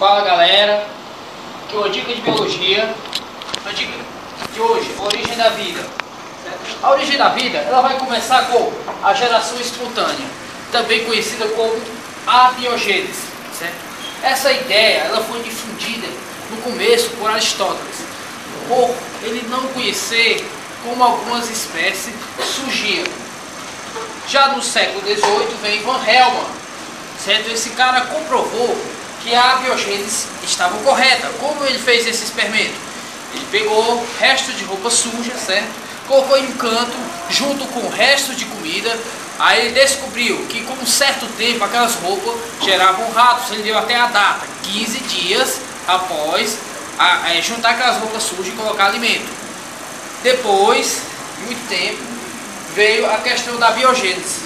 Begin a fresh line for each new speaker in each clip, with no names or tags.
Fala galera, aqui é uma dica de biologia. A dica de hoje, a origem da vida. Certo? A origem da vida, ela vai começar com a geração espontânea, também conhecida como abiogênese. Certo? Essa ideia, ela foi difundida no começo por Aristóteles, por ele não conhecer como algumas espécies surgiam. Já no século XVIII vem Van Helmont, certo? Esse cara comprovou que a abiogênese estava correta. Como ele fez esse experimento? Ele pegou restos de roupa suja, certo? Colocou em um canto, junto com restos de comida. Aí ele descobriu que com um certo tempo aquelas roupas geravam ratos. Ele deu até a data, 15 dias após juntar aquelas roupas sujas e colocar alimento. Depois, muito tempo, veio a questão da biogênese.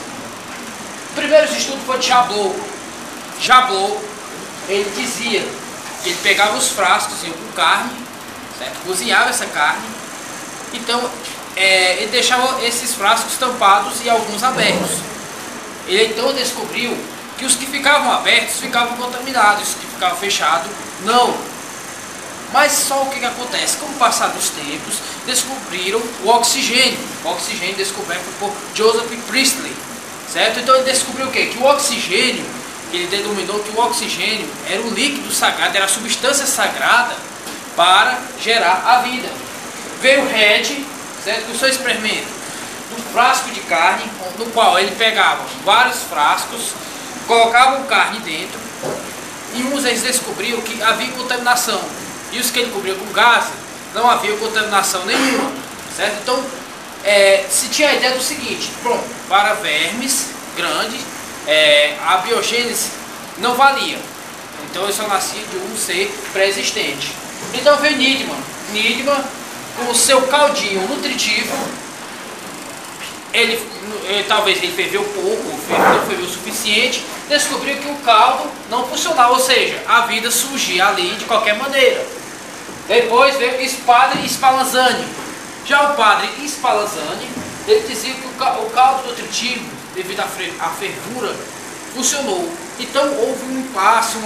O primeiro estudo foi de Jablow. Jablow, ele dizia que ele pegava os frascos com carne, certo? Cozinhava essa carne, então ele deixava esses frascos tampados e alguns abertos. Ele então descobriu que os que ficavam abertos ficavam contaminados, os que ficavam fechados não. Mas só o que acontece? Com o passar dos tempos, descobriram o oxigênio. O oxigênio descoberto por Joseph Priestley, certo? Então ele descobriu o quê? Que o oxigênio, ele denominou que o oxigênio era um líquido sagrado, era a substância sagrada para gerar a vida. Veio o Red, certo? Com o seu experimento do frasco de carne, no qual ele pegava vários frascos, colocava carne dentro, e uns eles descobriram que havia contaminação. E os que ele cobria com gás, não havia contaminação nenhuma, certo? Então, se tinha a ideia do seguinte: pronto, para vermes grandes, a biogênese não valia. Então, ele só nascia de um ser pré-existente. Então, veio Needham. Needham, com o seu caldinho nutritivo, talvez ele ferveu pouco, não ferveu o suficiente, descobriu que o caldo não funcionava, ou seja, a vida surgia ali de qualquer maneira. Depois veio Padre Spallanzani. Já o Padre Spallanzani, ele dizia que o caldo nutritivo, devido à fervura, funcionou. Então houve um impasse,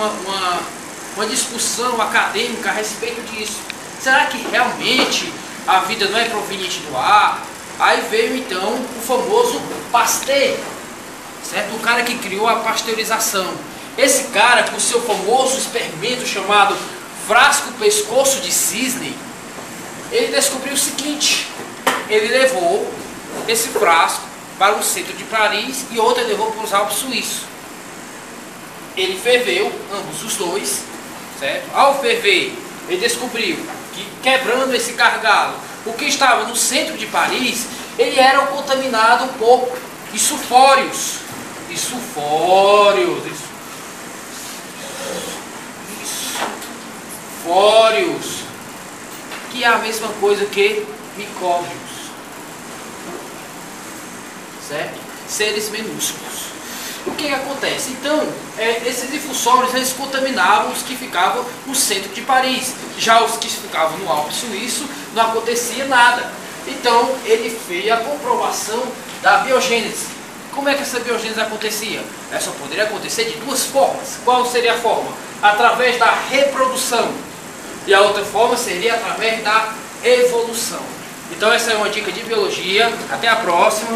uma discussão acadêmica a respeito disso. Será que realmente a vida não é proveniente do ar? Aí veio então o famoso Pasteur, certo? O cara que criou a pasteurização. Esse cara, com o seu famoso experimento chamado frasco pescoço de cisne, ele descobriu o seguinte: ele levou esse frasco para o centro de Paris e outro ele levou para os Alpes suíços. Ele ferveu ambos os dois, certo? Ao ferver, ele descobriu que, quebrando esse gargalo, o que estava no centro de Paris, ele era contaminado por sulfórios. Sulfórios, que é a mesma coisa que micróbios, certo? Seres minúsculos. O que acontece? Então, esses difusórios, eles contaminavam os que ficavam no centro de Paris. Já os que ficavam no Alpe Suíço, não acontecia nada. Então, ele fez a comprovação da biogênese. Como é que essa biogênese acontecia? Ela só poderia acontecer de duas formas. Qual seria a forma? Através da reprodução. E a outra forma seria através da evolução. Então, essa é uma dica de biologia. Até a próxima.